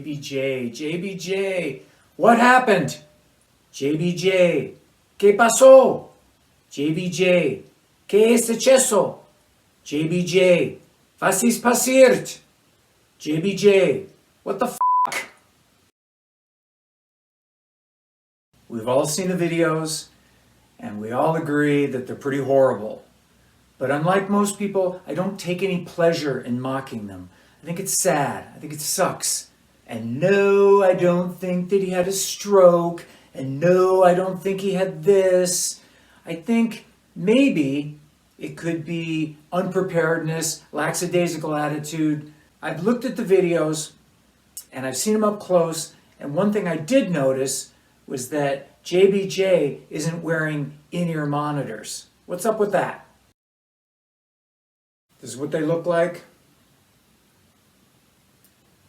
JBJ, what happened? JBJ, ¿qué pasó? JBJ, ¿qué es suceso? JBJ, was ist passiert? JBJ, what the f***? We've all seen the videos, and we all agree that they're pretty horrible. But unlike most people, I don't take any pleasure in mocking them. I think it's sad. I think it sucks. And no, I don't think that he had a stroke. And no, I don't think he had this. I think maybe it could be unpreparedness, lackadaisical attitude. I've looked at the videos and I've seen them up close. And one thing I did notice was that JBJ isn't wearing in-ear monitors. What's up with that? This is what they look like.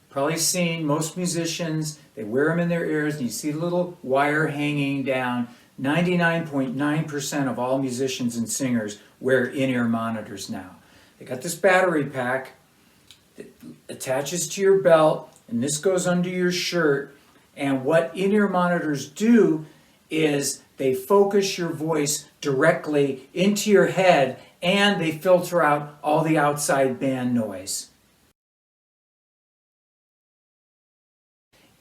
Probably seen most musicians, they wear them in their ears and you see the little wire hanging down. 99.9% of all musicians and singers wear in-ear monitors now. They got this battery pack that attaches to your belt and this goes under your shirt. And what in-ear monitors do is they focus your voice directly into your head and they filter out all the outside band noise.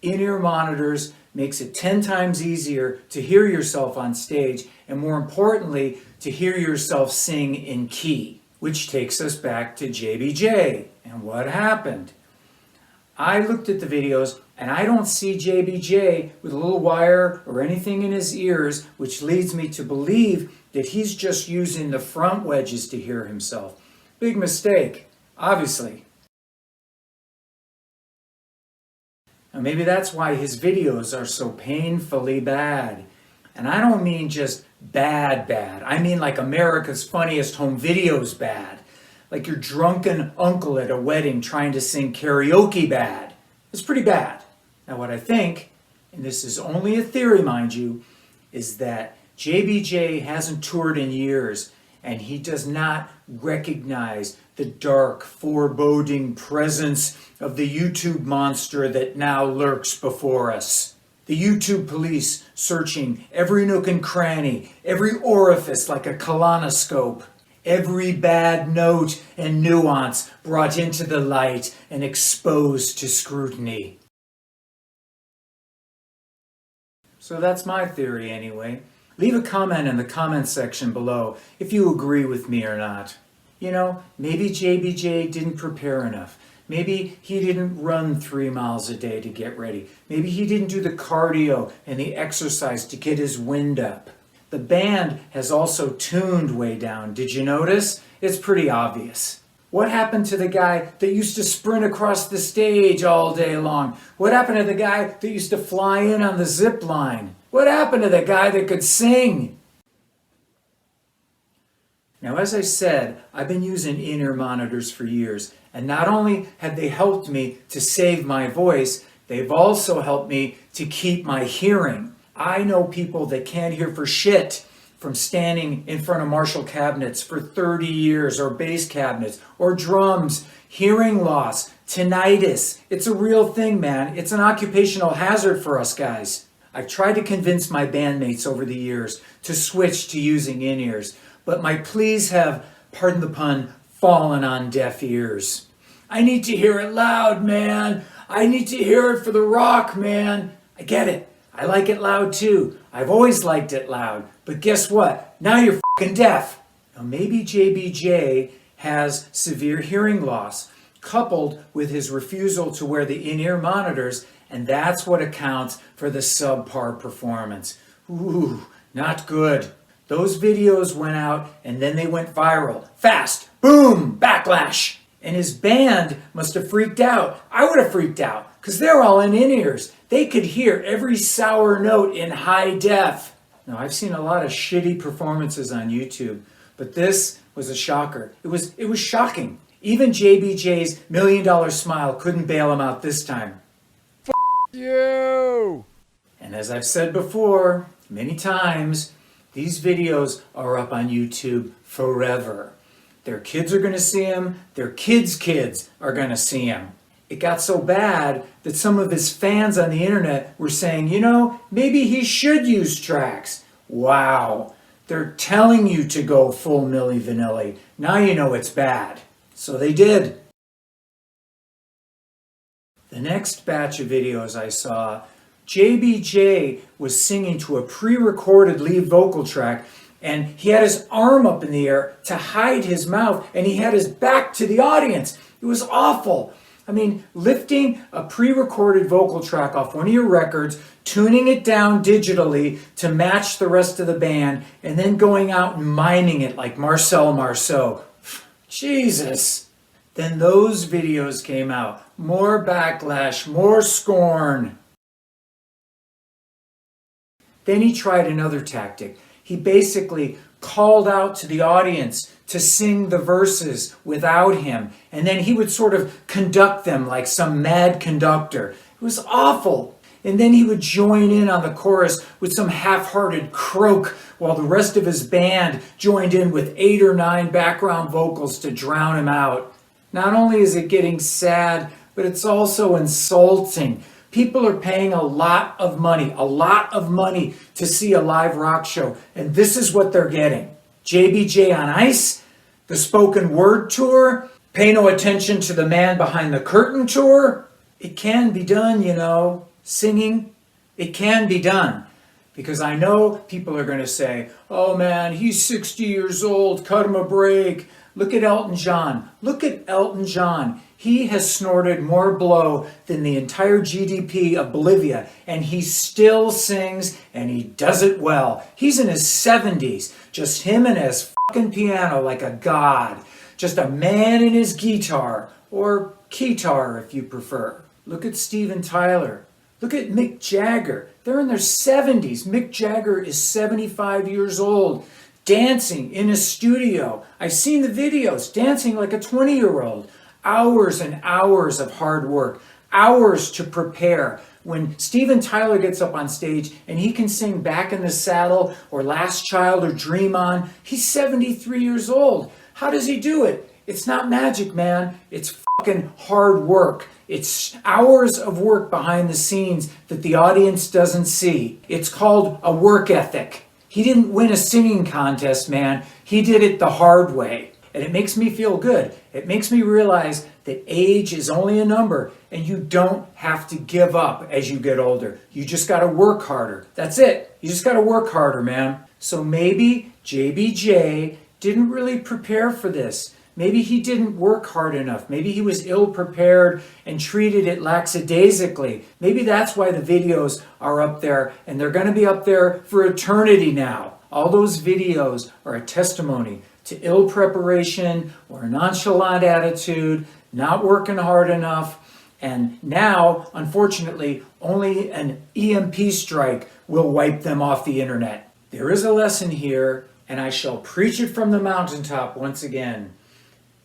In-ear monitors makes it 10 times easier to hear yourself on stage and more importantly, to hear yourself sing in key. Which takes us back to JBJ and what happened. I looked at the videos and I don't see JBJ with a little wire or anything in his ears, which leads me to believe that he's just using the front wedges to hear himself. Big mistake, obviously. Now maybe that's why his videos are so painfully bad. And I don't mean just bad. I mean like America's Funniest Home Videos bad. Like your drunken uncle at a wedding trying to sing karaoke bad. It's pretty bad. Now what I think, and this is only a theory mind you, is that JBJ hasn't toured in years and he does not recognize the dark, foreboding presence of the YouTube monster that now lurks before us. The YouTube police searching every nook and cranny, every orifice like a colonoscope. Every bad note and nuance brought into the light and exposed to scrutiny. So that's my theory anyway. Leave a comment in the comment section below if you agree with me or not. You know, maybe JBJ didn't prepare enough. Maybe he didn't run 3 miles a day to get ready. Maybe he didn't do the cardio and the exercise to get his wind up. The band has also tuned way down. Did you notice? It's pretty obvious. What happened to the guy that used to sprint across the stage all day long? What happened to the guy that used to fly in on the zip line? What happened to the guy that could sing? Now, as I said, I've been using in-ear monitors for years, and not only have they helped me to save my voice, they've also helped me to keep my hearing. I know people that can't hear for shit from standing in front of Marshall cabinets for 30 years, or bass cabinets, or drums, hearing loss, tinnitus. It's a real thing, man. It's an occupational hazard for us guys. I've tried to convince my bandmates over the years to switch to using in-ears, but my pleas have, pardon the pun, fallen on deaf ears. I need to hear it loud, man. I need to hear it for the rock, man. I get it. I like it loud too. I've always liked it loud. But guess what? Now you're fucking deaf. Now maybe JBJ has severe hearing loss, coupled with his refusal to wear the in-ear monitors, and that's what accounts for the subpar performance. Ooh, not good. Those videos went out and then they went viral. Fast, boom, backlash. And his band must have freaked out. I would have freaked out because they're all in-ears. They could hear every sour note in high def. Now, I've seen a lot of shitty performances on YouTube, but this was a shocker. It was shocking. Even JBJ's $1 Million Smile couldn't bail him out this time. F you! And as I've said before, many times, these videos are up on YouTube forever. Their kids are going to see them. Their kids' kids are going to see them. It got so bad that some of his fans on the internet were saying, maybe he should use tracks. Wow, they're telling you to go full Milli Vanilli. Now you know it's bad. So they did. The next batch of videos I saw, JBJ was singing to a pre-recorded lead vocal track, and he had his arm up in the air to hide his mouth, and he had his back to the audience. It was awful. I mean, lifting a pre-recorded vocal track off one of your records, tuning it down digitally to match the rest of the band, and then going out and miming it like Marcel Marceau. Jesus. Then those videos came out. More backlash, more scorn. Then he tried another tactic. He basically called out to the audience to sing the verses without him. And then he would sort of conduct them like some mad conductor. It was awful. And then he would join in on the chorus with some half-hearted croak while the rest of his band joined in with 8 or 9 background vocals to drown him out. Not only is it getting sad, but it's also insulting. People are paying a lot of money to see a live rock show. And this is what they're getting. JBJ on Ice, the spoken word tour, pay no attention to the man behind the curtain tour. It can be done, singing. It can be done. Because I know people are going to say, oh man, he's 60 years old, cut him a break. Look at Elton John. Look at Elton John. He has snorted more blow than the entire GDP of Bolivia, and he still sings, and he does it well. He's in his 70s, just him and his fucking piano like a god. Just a man and his guitar, or keytar if you prefer. Look at Steven Tyler. Look at Mick Jagger. They're in their 70s. Mick Jagger is 75 years old, dancing in a studio. I've seen the videos, dancing like a 20-year-old. Hours and hours of hard work, hours to prepare. When Steven Tyler gets up on stage and he can sing Back in the Saddle or Last Child or Dream On, he's 73 years old. How does he do it? It's not magic, man. It's fucking hard work. It's hours of work behind the scenes that the audience doesn't see. It's called a work ethic. He didn't win a singing contest, man. He did it the hard way. And it makes me feel good. It makes me realize that age is only a number and you don't have to give up as you get older. You just got to work harder. That's it. You just got to work harder, man. So maybe JBJ didn't really prepare for this. Maybe he didn't work hard enough. Maybe he was ill prepared and treated it lackadaisically. Maybe that's why the videos are up there, and they're going to be up there for eternity now. All those videos are a testimony to ill preparation or a nonchalant attitude, not working hard enough. And now, unfortunately, only an EMP strike will wipe them off the internet. There is a lesson here, and I shall preach it from the mountaintop once again.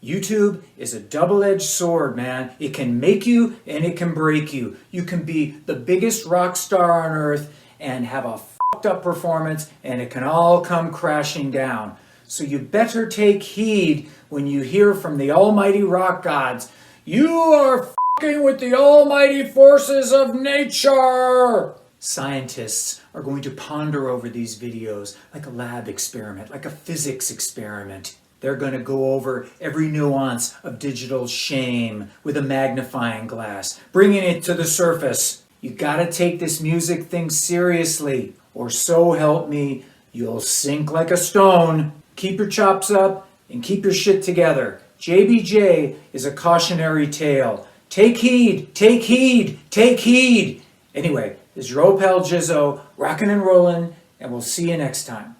YouTube is a double-edged sword, man. It can make you and it can break you. You can be the biggest rock star on earth and have a fucked up performance, and it can all come crashing down. So you better take heed when you hear from the almighty rock gods, you are fucking with the almighty forces of nature. Scientists are going to ponder over these videos like a lab experiment, like a physics experiment. They're going to go over every nuance of digital shame with a magnifying glass, bringing it to the surface. You got to take this music thing seriously, or so help me, you'll sink like a stone. Keep your chops up and keep your shit together. JBJ is a cautionary tale. Take heed, take heed, take heed. Anyway, this is your old pal Jizzo, rockin' and rollin', and we'll see you next time.